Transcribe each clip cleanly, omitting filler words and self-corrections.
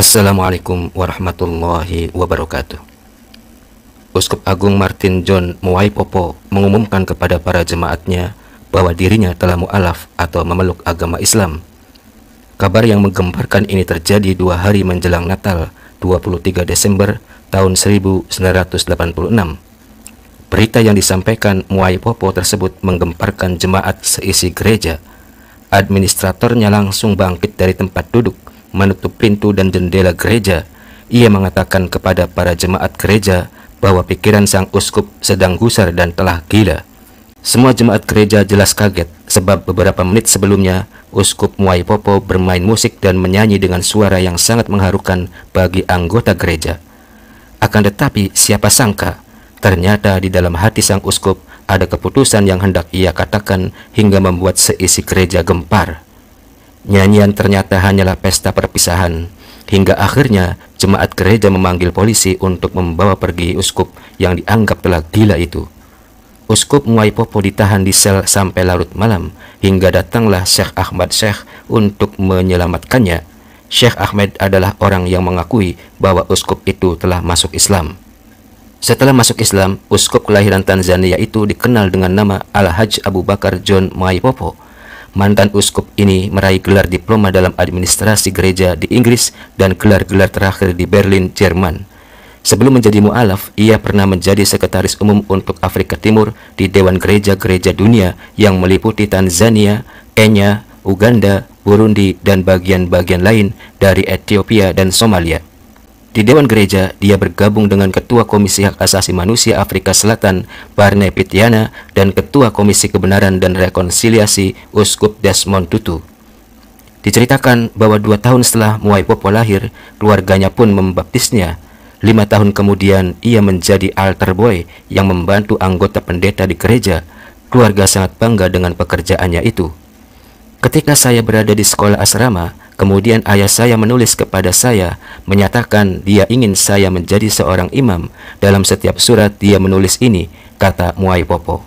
Assalamualaikum warahmatullahi wabarakatuh. Uskup Agung Martin John Muwaipopo mengumumkan kepada para jemaatnya bahwa dirinya telah mu'alaf atau memeluk agama Islam. Kabar yang menggemparkan ini terjadi 2 hari menjelang Natal 23 Desember tahun 1986. Berita yang disampaikan Muwaipopo tersebut menggemparkan jemaat seisi gereja. Administratornya langsung bangkit dari tempat duduk, menutup pintu dan jendela gereja. Ia mengatakan kepada para jemaat gereja bahwa pikiran sang uskup sedang gusar dan telah gila. Semua jemaat gereja jelas kaget sebab beberapa menit sebelumnya Uskup Muwaipopo bermain musik dan menyanyi dengan suara yang sangat mengharukan bagi anggota gereja. Akan tetapi siapa sangka ternyata di dalam hati sang uskup ada keputusan yang hendak ia katakan hingga membuat seisi gereja gempar. Nyanyian ternyata hanyalah pesta perpisahan, hingga akhirnya jemaat gereja memanggil polisi untuk membawa pergi uskup yang dianggap telah gila itu. Uskup Muwaipopo ditahan di sel sampai larut malam, hingga datanglah Syekh Ahmad Syekh untuk menyelamatkannya. Syekh Ahmad adalah orang yang mengakui bahwa uskup itu telah masuk Islam. Setelah masuk Islam, uskup kelahiran Tanzania itu dikenal dengan nama Al-Hajj Abu Bakar John Muwaipopo. Mantan uskup ini meraih gelar diploma dalam administrasi gereja di Inggris dan gelar-gelar terakhir di Berlin, Jerman. Sebelum menjadi mu'alaf, ia pernah menjadi sekretaris umum untuk Afrika Timur di Dewan Gereja-Gereja Dunia yang meliputi Tanzania, Kenya, Uganda, Burundi, dan bagian-bagian lain dari Ethiopia dan Somalia. Di Dewan Gereja, dia bergabung dengan Ketua Komisi Hak Asasi Manusia Afrika Selatan, Barney Pityana, dan Ketua Komisi Kebenaran dan Rekonsiliasi, Uskup Desmond Tutu. Diceritakan bahwa 2 tahun setelah Muwaipopo lahir, keluarganya pun membaptisnya. 5 tahun kemudian, ia menjadi altar boy yang membantu anggota pendeta di gereja. Keluarga sangat bangga dengan pekerjaannya itu. Ketika saya berada di sekolah asrama, kemudian ayah saya menulis kepada saya, menyatakan dia ingin saya menjadi seorang imam. Dalam setiap surat dia menulis ini, kata Muwaipopo.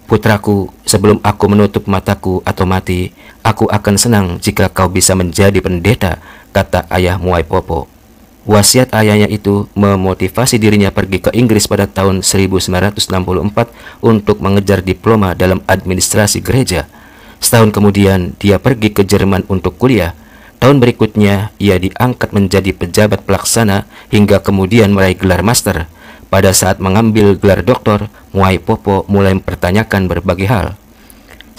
Putraku, sebelum aku menutup mataku atau mati, aku akan senang jika kau bisa menjadi pendeta, kata ayah Muwaipopo. Wasiat ayahnya itu memotivasi dirinya pergi ke Inggris pada tahun 1964 untuk mengejar diploma dalam administrasi gereja. Setahun kemudian, dia pergi ke Jerman untuk kuliah. Tahun berikutnya, ia diangkat menjadi pejabat pelaksana hingga kemudian meraih gelar master. Pada saat mengambil gelar doktor, Muwaipopo mulai mempertanyakan berbagai hal.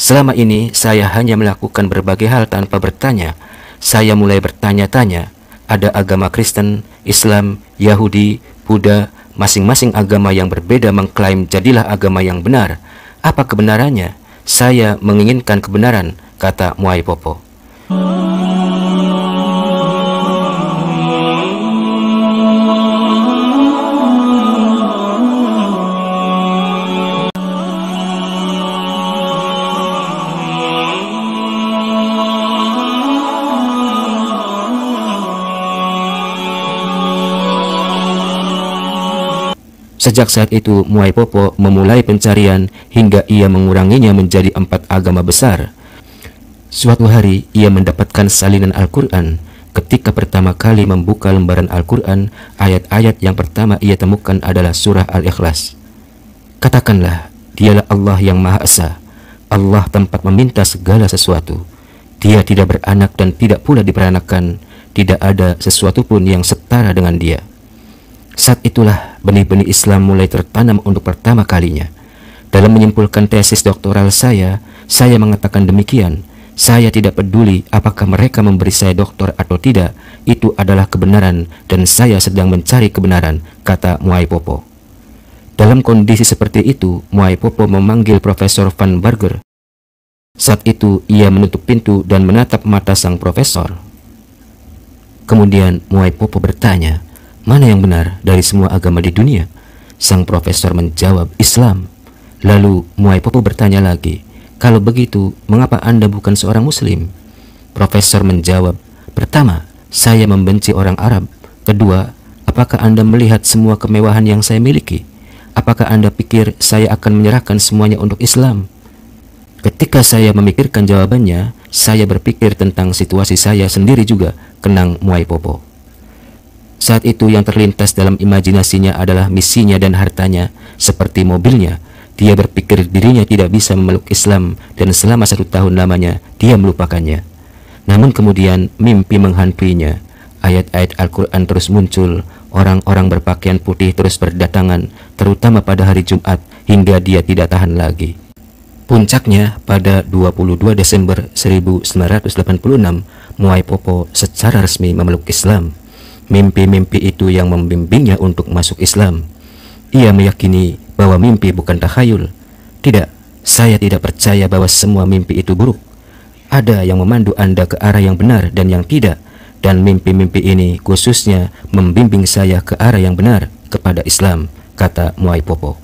Selama ini, saya hanya melakukan berbagai hal tanpa bertanya. Saya mulai bertanya-tanya. Ada agama Kristen, Islam, Yahudi, Buddha, masing-masing agama yang berbeda mengklaim jadilah agama yang benar. Apa kebenarannya? Saya menginginkan kebenaran, kata Muwaipopo. Sejak saat itu, Muwaipopo memulai pencarian hingga ia menguranginya menjadi 4 agama besar. Suatu hari, ia mendapatkan salinan Al-Quran. Ketika pertama kali membuka lembaran Al-Quran, ayat-ayat yang pertama ia temukan adalah surah Al-Ikhlas. Katakanlah, dialah Allah yang Maha Esa. Allah tempat meminta segala sesuatu. Dia tidak beranak dan tidak pula diperanakan. Tidak ada sesuatu pun yang setara dengan dia. Saat itulah benih-benih Islam mulai tertanam untuk pertama kalinya. Dalam menyimpulkan tesis doktoral saya mengatakan demikian. Saya tidak peduli apakah mereka memberi saya doktor atau tidak, itu adalah kebenaran dan saya sedang mencari kebenaran, kata Muwaipopo. Dalam kondisi seperti itu, Muwaipopo memanggil Profesor Van Burger. Saat itu ia menutup pintu dan menatap mata sang profesor. Kemudian Muwaipopo bertanya, mana yang benar dari semua agama di dunia? Sang profesor menjawab, Islam. Lalu Muwaipopo bertanya lagi, kalau begitu, mengapa Anda bukan seorang Muslim? Profesor menjawab, pertama, saya membenci orang Arab. Kedua, apakah Anda melihat semua kemewahan yang saya miliki? Apakah Anda pikir saya akan menyerahkan semuanya untuk Islam? Ketika saya memikirkan jawabannya, saya berpikir tentang situasi saya sendiri juga, kenang Muwaipopo. Saat itu yang terlintas dalam imajinasinya adalah misinya dan hartanya. Seperti mobilnya, dia berpikir dirinya tidak bisa memeluk Islam dan selama 1 tahun lamanya dia melupakannya. Namun kemudian mimpi menghantuinya. Ayat-ayat Al-Quran terus muncul, orang-orang berpakaian putih terus berdatangan, terutama pada hari Jumat, hingga dia tidak tahan lagi. Puncaknya pada 22 Desember 1986, Muay Popo secara resmi memeluk Islam. Mimpi-mimpi itu yang membimbingnya untuk masuk Islam. Ia meyakini bahwa mimpi bukan takhayul. Tidak, saya tidak percaya bahwa semua mimpi itu buruk. Ada yang memandu Anda ke arah yang benar dan yang tidak. Dan mimpi-mimpi ini khususnya membimbing saya ke arah yang benar, kepada Islam, kata Muay Popo.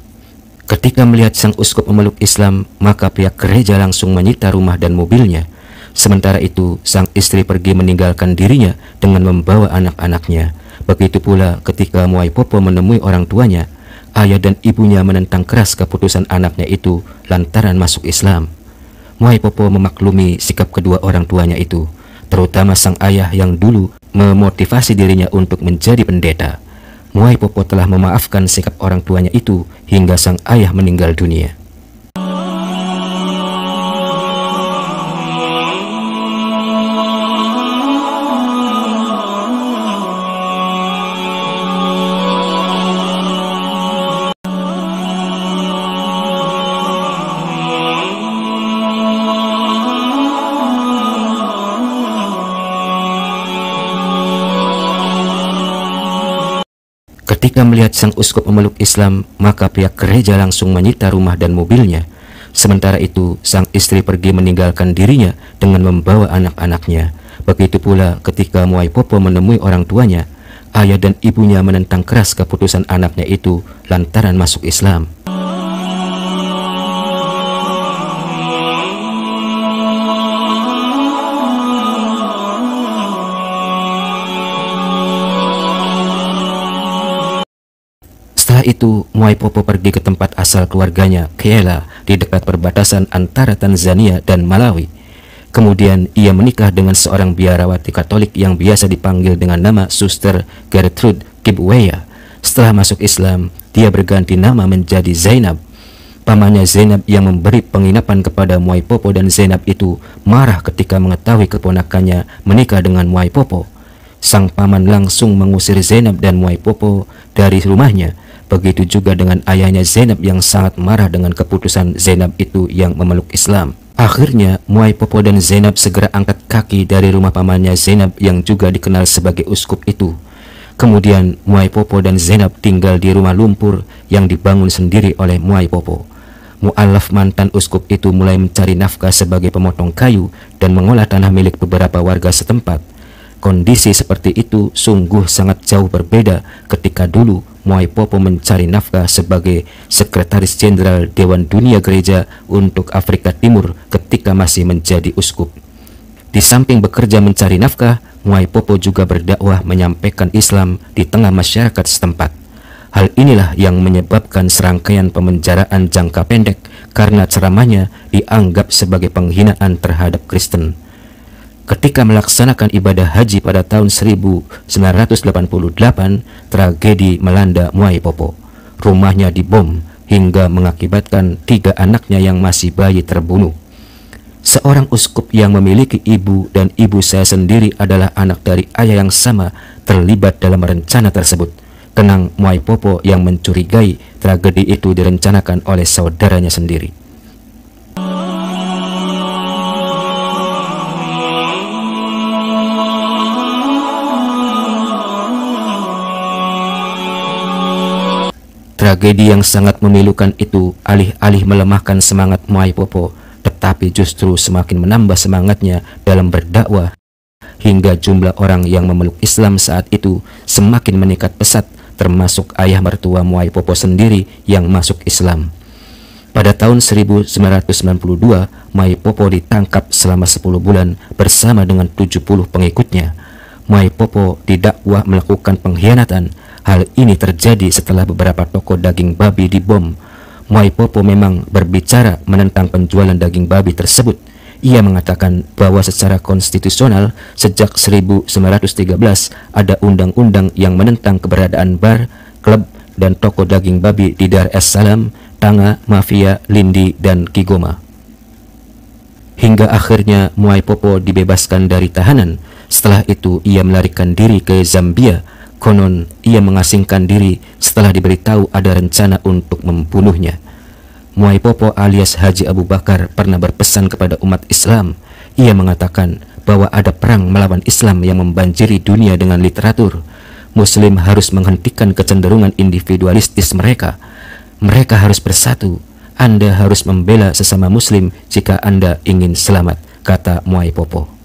Ketika melihat sang uskup memeluk Islam, maka pihak gereja langsung menyita rumah dan mobilnya. Sementara itu, sang istri pergi meninggalkan dirinya dengan membawa anak-anaknya. Begitu pula ketika Muay Popo menemui orang tuanya, ayah dan ibunya menentang keras keputusan anaknya itu lantaran masuk Islam. Muay Popo memaklumi sikap kedua orang tuanya itu, terutama sang ayah yang dulu memotivasi dirinya untuk menjadi pendeta. Muay Popo telah memaafkan sikap orang tuanya itu hingga sang ayah meninggal dunia. Ketika melihat sang uskup memeluk Islam, maka pihak gereja langsung menyita rumah dan mobilnya. Sementara itu, sang istri pergi meninggalkan dirinya dengan membawa anak-anaknya. Begitu pula ketika Muay Popo menemui orang tuanya, ayah dan ibunya menentang keras keputusan anaknya itu lantaran masuk Islam. Setelah itu, Muay Popo pergi ke tempat asal keluarganya, Kyela, di dekat perbatasan antara Tanzania dan Malawi. Kemudian ia menikah dengan seorang biarawati Katolik yang biasa dipanggil dengan nama Suster Gertrude Kibweya. Setelah masuk Islam, dia berganti nama menjadi Zainab. Pamannya Zainab yang memberi penginapan kepada Muay Popo dan Zainab itu marah ketika mengetahui keponakannya menikah dengan Muay Popo. Sang paman langsung mengusir Zainab dan Muay Popo dari rumahnya. Begitu juga dengan ayahnya Zainab yang sangat marah dengan keputusan Zainab itu yang memeluk Islam. Akhirnya Muay Popo dan Zainab segera angkat kaki dari rumah pamannya Zainab yang juga dikenal sebagai uskup itu. Kemudian Muay Popo dan Zainab tinggal di rumah lumpur yang dibangun sendiri oleh Muay Popo. Mu'alaf mantan uskup itu mulai mencari nafkah sebagai pemotong kayu dan mengolah tanah milik beberapa warga setempat. Kondisi seperti itu sungguh sangat jauh berbeda ketika dulu Muay Popo mencari nafkah sebagai Sekretaris Jenderal Dewan Dunia Gereja untuk Afrika Timur ketika masih menjadi uskup. Di samping bekerja mencari nafkah, Muay Popo juga berdakwah menyampaikan Islam di tengah masyarakat setempat. Hal inilah yang menyebabkan serangkaian pemenjaraan jangka pendek karena ceramahnya dianggap sebagai penghinaan terhadap Kristen. Ketika melaksanakan ibadah haji pada tahun 1988, tragedi melanda Muay Popo. Rumahnya dibom hingga mengakibatkan 3 anaknya yang masih bayi terbunuh. Seorang uskup yang memiliki ibu dan ibu saya sendiri adalah anak dari ayah yang sama terlibat dalam rencana tersebut. Kenang Muay Popo yang mencurigai tragedi itu direncanakan oleh saudaranya sendiri. Tragedi yang sangat memilukan itu alih-alih melemahkan semangat Muay Popo, tetapi justru semakin menambah semangatnya dalam berdakwah, hingga jumlah orang yang memeluk Islam saat itu semakin meningkat pesat, termasuk ayah mertua Muay Popo sendiri yang masuk Islam. Pada tahun 1992, Muay Popo ditangkap selama 10 bulan bersama dengan 70 pengikutnya. Muay Popo didakwa melakukan pengkhianatan. Hal ini terjadi setelah beberapa toko daging babi dibom. Muay Popo memang berbicara menentang penjualan daging babi tersebut. Ia mengatakan bahwa secara konstitusional sejak 1913 ada undang-undang yang menentang keberadaan bar, klub, dan toko daging babi di Dar es Salaam, Tanga, Mafia, Lindi, dan Kigoma. Hingga akhirnya Muay Popo dibebaskan dari tahanan. Setelah itu ia melarikan diri ke Zambia. Konon ia mengasingkan diri setelah diberitahu ada rencana untuk membunuhnya. Muay Popo alias Haji Abu Bakar pernah berpesan kepada umat Islam. Ia mengatakan bahwa ada perang melawan Islam yang membanjiri dunia dengan literatur. Muslim harus menghentikan kecenderungan individualistis mereka. Mereka harus bersatu. Anda harus membela sesama Muslim jika Anda ingin selamat, kata Muay Popo.